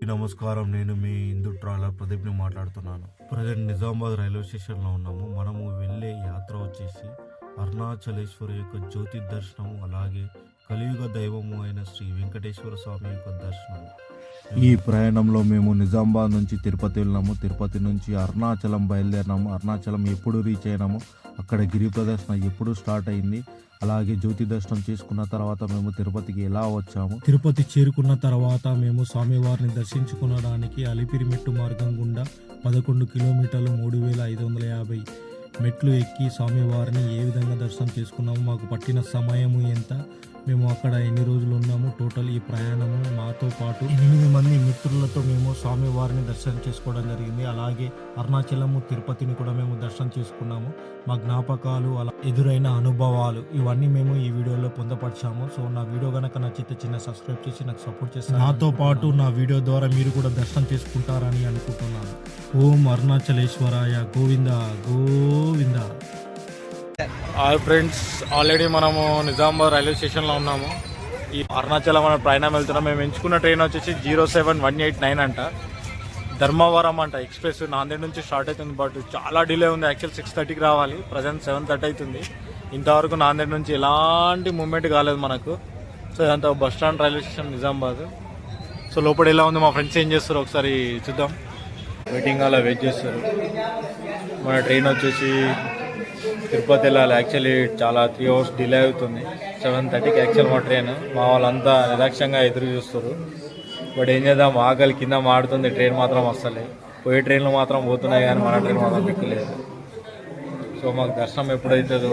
నమస్కారం, నేను మీ హిందూ ట్రావెలర్ ప్రదీప్ని మాట్లాడుతున్నాను. ప్రజెంట్ నిజామాబాద్ రైల్వే స్టేషన్లో ఉన్నాము. మనము వెళ్ళే యాత్ర వచ్చేసి అరుణాచలేశ్వర యొక్క జ్యోతి దర్శనం, అలాగే కలియుగ దైవము అయిన శ్రీ వెంకటేశ్వర స్వామి యొక్క దర్శనం. ఈ ప్రయాణంలో మేము నిజామాబాద్ నుంచి తిరుపతి వెళ్ళినాము. తిరుపతి నుంచి అరుణాచలం బయలుదేరినాము. అరుణాచలం ఎప్పుడు రీచ్ అయినాము, అక్కడ గిరి ప్రదర్శన ఎప్పుడు స్టార్ట్ అయింది, అలాగే జ్యోతి దర్శనం చేసుకున్న తర్వాత మేము తిరుపతికి ఎలా వచ్చాము, తిరుపతి చేరుకున్న తర్వాత మేము స్వామివారిని దర్శించుకునడానికి అలిపిరి మెట్టు మార్గం గుండా 11 కిలోమీటర్లు 3550 మెట్లు ఎక్కి స్వామివారిని ఏ విధంగా దర్శనం చేసుకున్నాము, మాకు పట్టిన సమయము ఎంత, మేము అక్కడ ఎన్ని రోజులు ఉన్నాము, టోటల్ ఈ ప్రయాణము మాతో పాటు 8 మంది మిత్రులతో మేము స్వామివారిని దర్శనం చేసుకోవడం జరిగింది. అలాగే అరుణాచలము తిరుపతిని కూడా మేము దర్శనం చేసుకున్నాము. మా జ్ఞాపకాలు, అలా ఎదురైన అనుభవాలు ఇవన్నీ మేము ఈ వీడియోలో పొందపరిచాము. సో నా వీడియో కనుక నచ్చితే చిన్న సబ్స్క్రైబ్ చేసి నాకు సపోర్ట్ చేస్తారు. నాతో పాటు నా వీడియో ద్వారా మీరు కూడా దర్శనం చేసుకుంటారని అనుకుంటున్నాను. ఓం అరుణాచలేశ్వరాయ Govinda Govinda. Hi friends, already మనము నిజామాబాద్ రైల్వే స్టేషన్లో ఉన్నాము. ఈ అరుణాచలం మన ప్రయాణం వెళ్తున్నాం. మేము ఎంచుకున్న ట్రైన్ వచ్చేసి 07189 అంట, ధర్మవరం అంట ఎక్స్ప్రెస్. నాందేడ్ నుంచి స్టార్ట్ అవుతుంది, బట్ చాలా డిలే ఉంది. యాక్చువల్ 6:30కి రావాలి, ప్రజెంట్ 7:30 అవుతుంది. ఇంతవరకు నాందేడ్ నుంచి ఎలాంటి మూమెంట్ కాలేదు మనకు. సో ఇదంతా bus stand railway station Nizamabad. So లోపల ఎలా ఉంది, మా ఫ్రెండ్స్ ఏం చేస్తారు ఒకసారి చూద్దాం. వెయిటింగ్ అలా వెయిట్ చేస్తారు. మన ట్రైన్ వచ్చేసి తిరుపతి వెళ్ళాలి. యాక్చువల్లీ చాలా 3 అవర్స్ డిలే అవుతుంది. 7:30కి యాక్చువల్ మా ట్రైన్. మా వాళ్ళంతా నిర్లక్ష్యంగా ఎదురు చూస్తారు. బట్ ఏం చేద్దాం, ఆకలి కింద మాడుతుంది. ట్రైన్ మాత్రం వస్తలే. పోయే ట్రైన్లు మాత్రం పోతున్నాయి, కానీ మన ట్రైన్ మాత్రం ఎక్కలేదు. సో మాకు దర్శనం ఎప్పుడవుతుందో,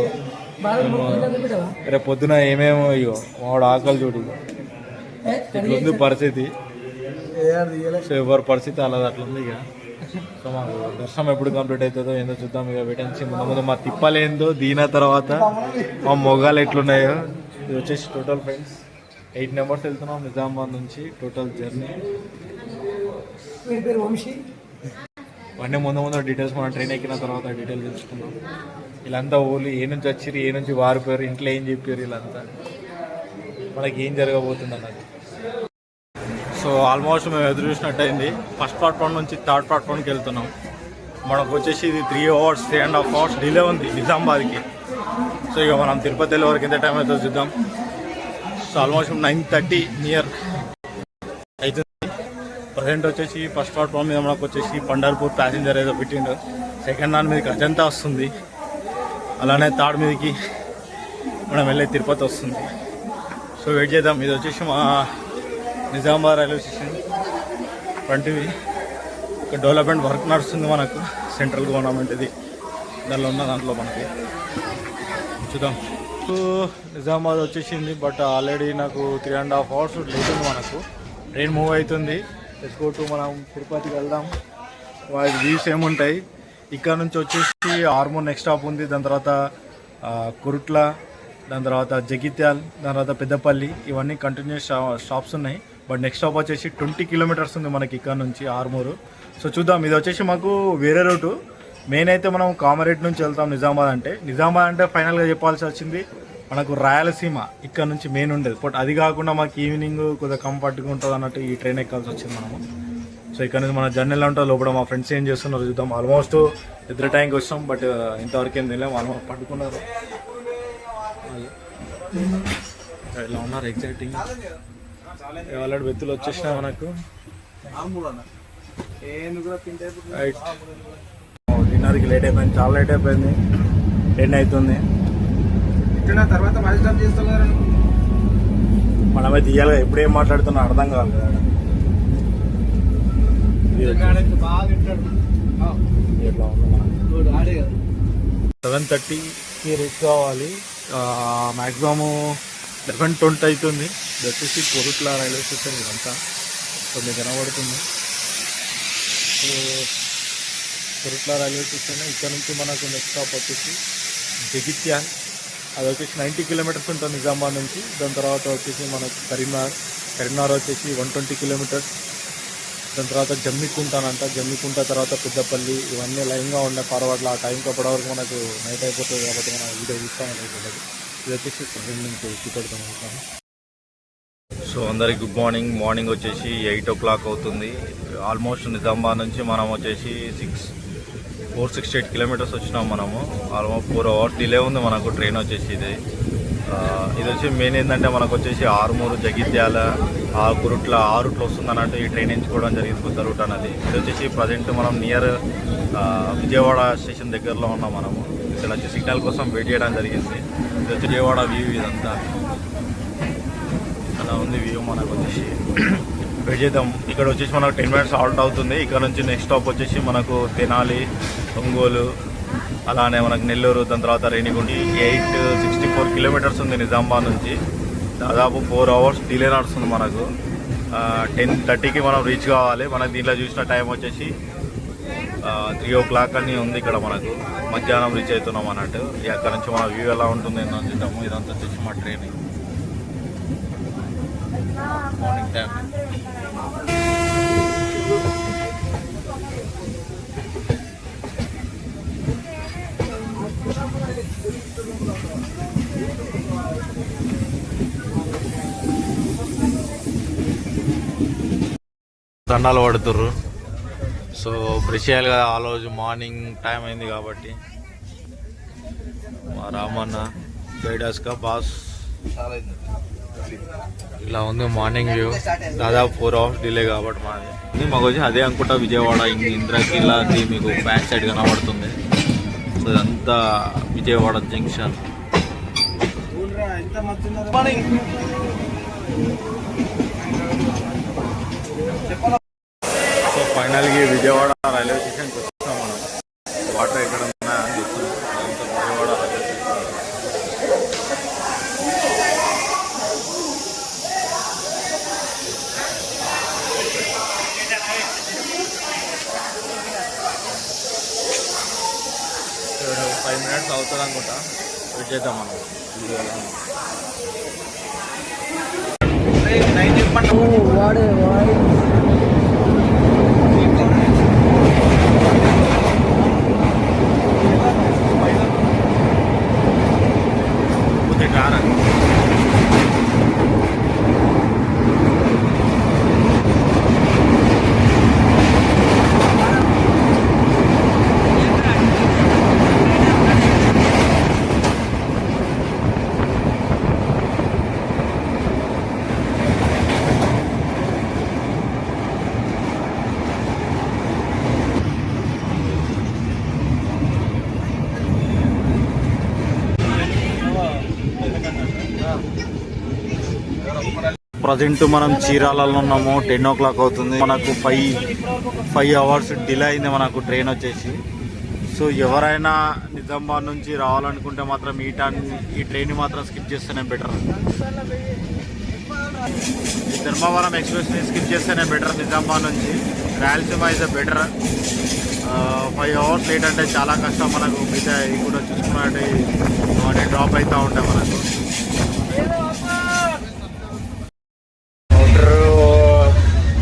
రేపు పొద్దున ఏమేమో ఇగో వాడు ఆకలి చూడు ఇట్లుంది పరిస్థితి. సో ఎవరి పరిస్థితి అలా అట్లుంది. ఇక సో మాకు దర్శనం ఎప్పుడు కంప్లీట్ అవుతుందో ఏందో చూద్దాం. ఇక వెయిటెన్సీ ముందు మా తిప్పలేందో, దీని తర్వాత మా మొగాలు ఎట్లున్నాయో. ఇది వచ్చేసి టోటల్ ఫ్రెండ్స్ 8 మెంబర్స్ వెళ్తున్నాం నిజామాబాద్ నుంచి. టోటల్ జర్నీ అన్నీ ముందు డీటెయిల్స్ మన ట్రైన్ ఎక్కిన తర్వాత డీటెయిల్స్ తెలుసుకున్నాం. వీళ్ళంతా ఓన్లీ ఏ నుంచి వచ్చిర్రు, ఏ నుంచి వారిపోయారు, ఇంట్లో ఏం చెప్పారు, వీళ్ళంతా మనకి ఏం జరగబోతుంది అన్నది. సో ఆల్మోస్ట్ మేము ఎదురు చూసినట్టు అయింది. ఫస్ట్ ప్లాట్ఫామ్ నుంచి థర్డ్ ప్లాట్ఫామ్కి వెళ్తున్నాం. మనకు వచ్చేసి ఇది 3 అవర్స్ 3.5 అవర్స్ డిలే ఉంది నిజామాబాద్కి. సో ఇక మనం తిరుపతి వెళ్ళే వరకు ఎంత టైం అవుతుందో చూద్దాం. సో ఆల్మోస్ట్ 9:30 నియర్ అవుతుంది. ప్రజెంట్ వచ్చేసి ఫస్ట్ ప్లాట్ఫామ్ మీద మనకు వచ్చేసి పండర్పూర్ ప్యాసింజర్ ఏదో పెట్టిండు. సెకండ్ దాని మీదకి అజంతా వస్తుంది, అలానే థర్డ్ మీదకి మనం వెళ్ళే తిరుపతి వస్తుంది. సో వెయిట్ చేద్దాం. ఇది వచ్చేసి మా నిజామాబాద్ రైల్వే స్టేషన్ వంటివి. ఇక్కడ డెవలప్మెంట్ వర్క్ నడుస్తుంది మనకు, సెంట్రల్ గవర్నమెంట్ ఇది. దానిలో ఉన్న దాంట్లో మనకి చూద్దాం. సో నిజామాబాద్ వచ్చేసింది, బట్ ఆల్రెడీ నాకు 3.5 అవర్స్ లేట్ ఉంది. మనకు ట్రైన్ మూవ్ అవుతుంది. ఎస్కోటు మనం తిరుపతికి వెళ్దాం. వాటి వ్యూస్ ఏముంటాయి. ఇక్కడ నుంచి వచ్చేసి ఆర్మూర్ నెక్స్ట్ స్టాప్ ఉంది, దాని తర్వాత కురుట్ల, దాని తర్వాత జగిత్యాల్, దాని తర్వాత పెద్దపల్లి, ఇవన్నీ కంటిన్యూస్ స్టాప్స్ ఉన్నాయి. బట్ నెక్స్ట్ స్టాప్ వచ్చేసి 20 కిలోమీటర్స్ ఉంది మనకి ఇక్కడ నుంచి ఆర్మూరు. సో చూద్దాం. ఇది వచ్చేసి మాకు వేరే రూటు. మెయిన్ అయితే మనం కామారెడ్డి నుంచి వెళ్తాం నిజామాబాద్ అంటే. నిజామాబాద్ అంటే ఫైనల్గా చెప్పాల్సి వచ్చింది మనకు రాయలసీమ ఇక్కడ నుంచి మెయిన్ ఉండేది. బట్ అది కాకుండా మాకు ఈవినింగ్ కొద్దిగా కంఫర్ట్గా ఉంటుంది అన్నట్టు ఈ ట్రైన్ ఎక్కాల్సి వచ్చింది మనము. సో ఇక్కడ నుంచి మన జర్నీ ఎలా ఉంటుంది, లోపల మా ఫ్రెండ్స్ ఏం చేస్తున్నారు చూద్దాం. ఆల్మోస్ట్ నిద్ర టైంకి వచ్చాం, బట్ ఇంతవరకు ఏం తెలియదు. ఆల్మోస్ట్ పట్టుకున్నారు. ఇలా ఉన్నారు ఎగ్జైటింగ్. ఆల్రెడీ వ్యక్తులు వచ్చేసినా మనకు. డిన్నర్కి లేట్ అయిపోయింది, చాలా లేట్ అయిపోయింది. 10 అవుతుంది. మనమే తీయాలి. ఎప్పుడు ఏం మాట్లాడుతున్నా అర్థం కావాలి కదా. 7:30కి రీచ్ కావాలి. మ్యాక్సిమము 11:20 అవుతుంది. ఇది వచ్చేసి కొరుట్ల రైల్వే స్టేషన్ ఇదంతా. సో మీకు కనబడుతుంది. So Korutla railway station. ఇక్కడ నుంచి మనకు నెక్స్ట్ స్టాప్ వచ్చేసి జగిత్యాల్. అది వచ్చేసి 90 కిలోమీటర్స్ ఉంటుంది నిజామాబాద్ నుంచి. దాని తర్వాత వచ్చేసి మనకు కరీంనగర్ వచ్చేసి 120 కిలోమీటర్స్. దాని తర్వాత జమ్మికుంటానంట. జమ్మికుంట తర్వాత పెద్దపల్లి, ఇవన్నీ లైన్గా ఉండే ఫార్వర్డ్లో. ఆ టైంకి అప్పటివరకు మనకు నైట్ అయిపోతుంది కాబట్టి మనం వీడియో తీస్తామని. ఇది వచ్చేసి 2 నుంచి చూపెడతాం. సో అందరికి గుడ్ మార్నింగ్. మార్నింగ్ వచ్చేసి 8 o'clock అవుతుంది. ఆల్మోస్ట్ నిజామాబాద్ నుంచి మనం వచ్చేసి 468 kilometers వచ్చినాం మనము. ఆల్మోస్ట్ 4 hours డిలే ఉంది మనకు ట్రైన్ వచ్చేసి. ఇది వచ్చి మెయిన్ ఏంటంటే మనకు వచ్చేసి ఆరుమూరు, జగిత్యాల, కురుట్ల, ఆ రూట్లో వస్తుంది అన్నట్టు ఈ ట్రైన్ ఎంచుకోవడం జరిగింది, కొత్త రూట్ అనేది. ఇది వచ్చేసి ప్రజెంట్ మనం నియర్ విజయవాడ స్టేషన్ దగ్గరలో ఉన్నాం మనము. ఇక్కడ వచ్చి సిగ్నల్ కోసం వెయిట్ చేయడం జరిగింది. ఇది వచ్చి విజయవాడ వ్యూ ఇదంతా అలా ఉంది వ్యూ. మనకు వచ్చేసి వెయిట్ చేద్దాం. ఇక్కడ వచ్చేసి మనకు 10 minutes హాల్ట్ అవుతుంది. ఇక్కడ నుంచి నెక్స్ట్ స్టాప్ వచ్చేసి మనకు తెనాలి, ఒంగోలు, అలానే మనకు నెల్లూరు, దాని తర్వాత రేణిగుంట. 864 kilometers ఉంది నిజామాబాద్ నుంచి. దాదాపు 4 hours డిలే నడుస్తుంది మనకు. 10:30కి మనం రీచ్ కావాలి. మనకు దీంట్లో చూసిన టైం వచ్చేసి 3 o'clock అని ఉంది. ఇక్కడ మనకు మధ్యాహ్నం రీచ్ అవుతున్నాం అన్నట్టు. అక్కడ నుంచి మన వ్యూ ఎలా ఉంటుంది ఏంటో చూద్దాము. ఇదంతా వచ్చేసి మా ట్రైన్ మార్నింగ్ టైం. దండాలు పడుతుర్రు. సో బ్రష్ చేయాలి కదా, ఆ రోజు మార్నింగ్ టైం అయింది కాబట్టి. మా రామన్న గైడాస్కా బాస్. ఇలా ఉంది మార్నింగ్ వ్యూ. దాదాపు 4 hours డిలే కాబట్టి మాది. మాకు వచ్చి అదే అనుకుంటా విజయవాడ ఇంద్రకిలా అది మీకు బ్యాక్ సైడ్ కనబడుతుంది. సో ఇదంతా విజయవాడ జంక్షన్. సో ఫైనల్గా విజయవాడ రైల్వే స్టేషన్కి వచ్చాం మనం. వాటర్ ఎక్కడ ఉన్నాయని చూస్తున్నాం. Vijayawada railway station. So 5 minutes అవుతుంది అనుకుంటా. వెయిట్ చేద్దాం మనం. ప్రజెంట్ మనం చీరాలలో ఉన్నాము. 10 o'clock అవుతుంది. మనకు 5 hours డిలే అయింది మనకు ట్రైన్ వచ్చేసి. సో ఎవరైనా నిజామాబాద్ నుంచి రావాలనుకుంటే మాత్రం ఈ ట్రైన్ మాత్రం స్కిప్ చేస్తేనే బెటర్. ధర్మవరం ఎక్స్ప్రెస్ని స్కిప్ చేస్తేనే బెటర్. నిజామాబాద్ నుంచి Rayalaseema is better. 5 hours late అంటే చాలా కష్టం మనకు. మిగతా ఇవి కూడా చూసుకున్నట్టు అవన్నీ డ్రాప్ అవుతూ ఉంటాయి మనకు.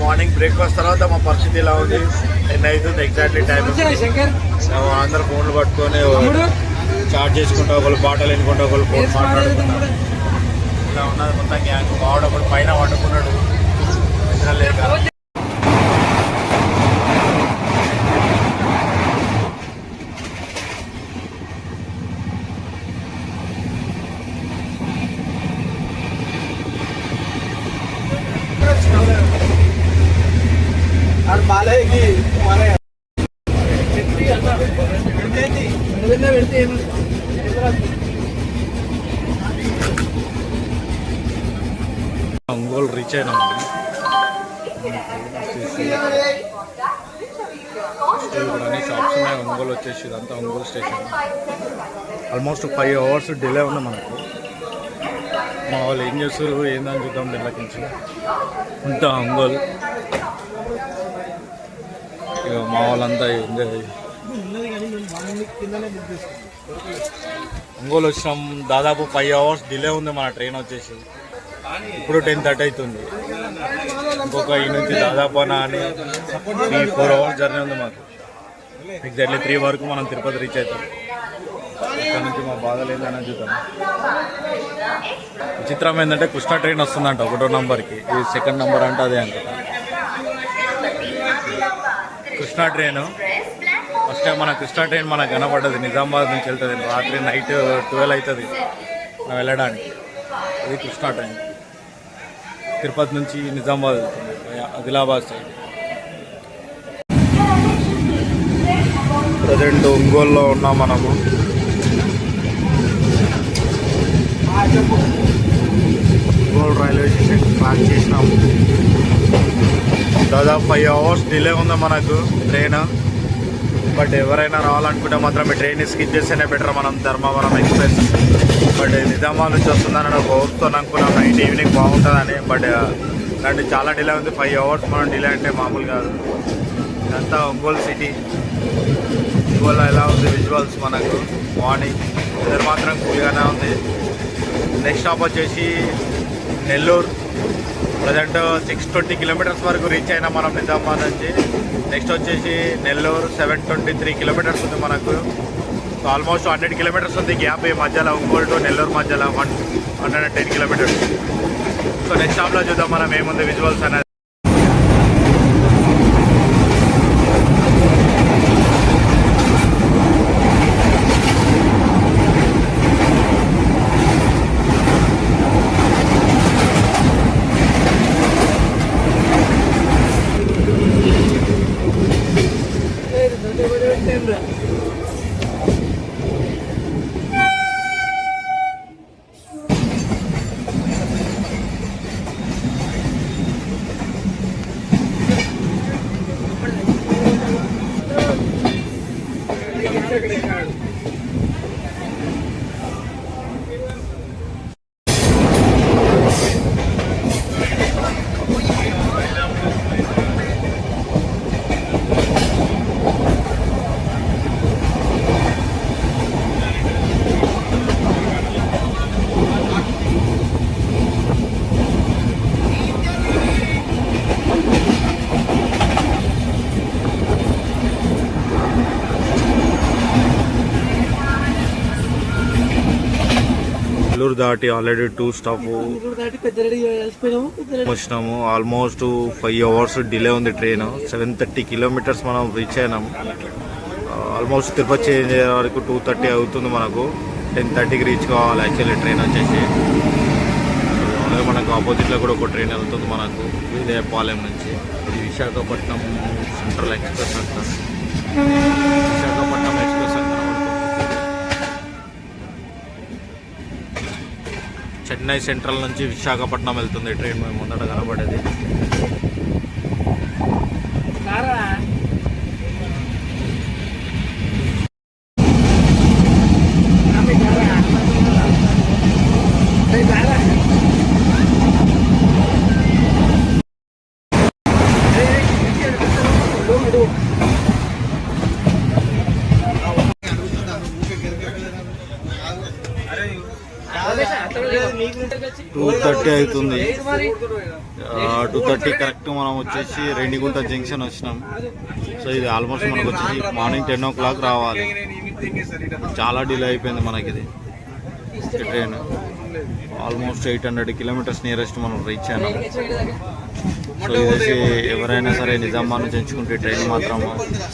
మార్నింగ్ బ్రేక్ఫాస్ట్ తర్వాత మా పరిస్థితి ఇలా ఉంది. 10 అవుతుంది ఎగ్జాక్ట్లీ టైం. అందరు ఫోన్లు పట్టుకొని చార్జ్ చేసుకుంటా, ఒకళ్ళు పాటలు వినుకుంటా, ఒకళ్ళు ఫోన్ మాట్లాడుకుంటారు. ఇలా ఉన్నది మొత్తం గ్యాంగ్. బాగుండప్పుడు పైన వండుకున్నాడు నిద్ర లేక. ఒంగోలు రీచ్ అయినాము. ఇక్కడ అన్ని షాప్స్ ఉన్నాయి. ఒంగోలు వచ్చేసి ఇదంతా Ongole station. Almost 5 hours delay ఉంది మనకు. మా వాళ్ళు ఏం చేస్తారు ఏందని చూద్దాం. నెలకి నుంచి ఉంటా ఒంగోలు. ఇక మా వాళ్ళంతా ఎంజాయ్. ఒంగోలు వచ్చినాం. దాదాపు 5 hours డిలే ఉంది మన ట్రైన్ వచ్చేసి. ఇప్పుడు 10:30 అవుతుంది. ఇంకొక ఈ నుంచి దాదాపు అని 4 hours జర్నీ ఉంది మాకు. ఎగ్జాక్ట్లీ 3 వరకు మనం తిరుపతి రీచ్ అవుతాం. ఇక్కడ నుంచి మా బాధలు ఏందని చూద్దాం. విచిత్రం ఏంటంటే కృష్ణా ట్రైన్ వస్తుందంట 1వ నంబర్కి, ఇది 2nd నంబర్ అంటే అదే అంట. కృష్ణా ట్రైన్ ఫస్ట్ టైం మన కృష్ణా ట్రైన్ మనకు కనపడ్డది, నిజామాబాద్ నుంచి వెళ్తుంది. రాత్రి నైట్ 12 అవుతుంది మనం వెళ్ళడానికి. ఇది కృష్ణా ట్రైన్ తిరుపతి నుంచి నిజామాబాద్ వెళ్తుంది, ఆదిలాబాద్ సైడ్. ప్రజెంట్ ఒంగోలులో ఉన్నాం మనము. ఒంగోలు రైల్వే స్టేషన్ క్రాస్ చేసినాము. దాదాపు 5 hours డిలే ఉంది మనకు ట్రైన్. బట్ ఎవరైనా రావాలనుకుంటే మాత్రం ఈ ట్రైన్ స్కిప్ చేస్తేనే బెటర్. మనం ధర్మవరం ఎక్స్ప్రెస్ బట్ నిజామాబాద్ నుంచి వస్తుందని ఒక హోప్తో అనుకున్నాం నైట్ ఈవినింగ్ బాగుంటుందని. బట్ ఇలాంటి చాలా డిలే ఉంది. 5 hours మనం డిలే అంటే మామూలు కాదు. ఇదంతా ఒంగోలు సిటీ. ఒంగోలులో ఎలా ఉంది విజువల్స్ మనకు మార్నింగ్. వెదర్ మాత్రం కూల్గానే ఉంది. నెక్స్ట్ స్టాప్ వచ్చేసి నెల్లూరు. ప్రజెంట్ 620 kilometers వరకు రీచ్ అయినా మనం నిజామాబాద్ నుంచి. నెక్స్ట్ వచ్చేసి నెల్లూరు 723 kilometers ఉంది మనకు. సో ఆల్మోస్ట్ 100 kilometers ఉంది గ్యాప్ ఈ మధ్యలో. ఒంగోలు టు నెల్లూరు మధ్యలో 110 kilometers. సో నెక్స్ట్ స్టాప్లో చూద్దాం మనం ఏముంది విజువల్స్ అనేది. నెల్లూరు దాటి ఆల్రెడీ 2 స్టాప్ వచ్చినాము. ఆల్మోస్ట్ 5 hours డిలే ఉంది ట్రైన్. 730 kilometers మనం రీచ్ అయినాము. ఆల్మోస్ట్ తిరుపతి చేంజ్ అయ్యే వరకు 2:30 అవుతుంది మనకు. 10:30కి రీచ్ కావాలి యాక్చువల్లీ ట్రైన్ వచ్చేసి. అలాగే మనకు ఆపోజిట్లో కూడా ఒక ట్రైన్ వెళ్తుంది మనకు విజయపాలెం నుంచి. ఇది విశాఖపట్నం సెంట్రల్ ఎక్స్ప్రెస్ అంట. విశాఖపట్నం ఎక్స్ప్రెస్ అంట. చెన్నై సెంట్రల్ నుంచి విశాఖపట్నం వెళ్తుంది ట్రైన్. మేము ముందట కనబడేది. టూ 2:30 అవుతుంది. 2:30 కరెక్ట్ మనం వచ్చేసి రేణిగుంట జంక్షన్ వచ్చినాం. సో ఇది ఆల్మోస్ట్ మనకు వచ్చేసి మార్నింగ్ 10 o'clock రావాలి. చాలా డిలే అయిపోయింది మనకి ఇది ట్రైన్. ఆల్మోస్ట్ 800 kilometers నియరెస్ట్ మనం రీచ్ అయినాం. సో ఇది ఎవరైనా సరే నిజామాబాద్ నుంచి ఎంచుకుంటే ట్రైన్ మాత్రం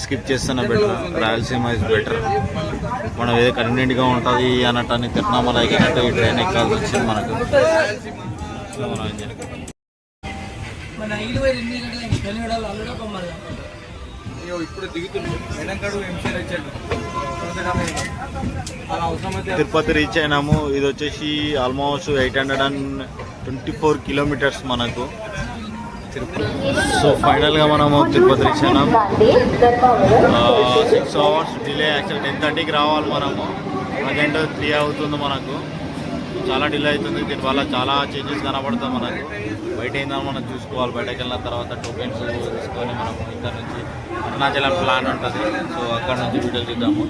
స్కిప్ చేస్తేనే బెటర్. Rayalaseema is better. మనం ఏదో కన్వీనియంట్గా ఉంటుంది అన్నట్టు తిరునామల ఎక్కినట్టు ఈ ట్రైన్ ఎక్కాల్సి వచ్చింది మనకు. తిరుపతి రీచ్ అయినాము. ఇది వచ్చేసి ఆల్మోస్ట్ 824 kilometers మనకు. సో ఫైనల్గా మనము తిరుపతి రీచ్ అయినాం. 6 hours డిలే. యాక్చువల్ 10:30కి రావాలి మనము. ప్రజెంట్ 3 అవుతుంది మనకు. చాలా డిలే అవుతుంది. దీనివల్ల చాలా చేంజెస్ కనబడతాయి మనకు. బయట ఏందని మనం చూసుకోవాలి. బయటకు వెళ్ళిన తర్వాత టోకెన్స్ తీసుకొని మనం ఇక్కడ నుంచి అరుణాచలం ప్లాన్ ఉంటుంది. సో అక్కడ నుంచి వీడియోలు తీద్దాము.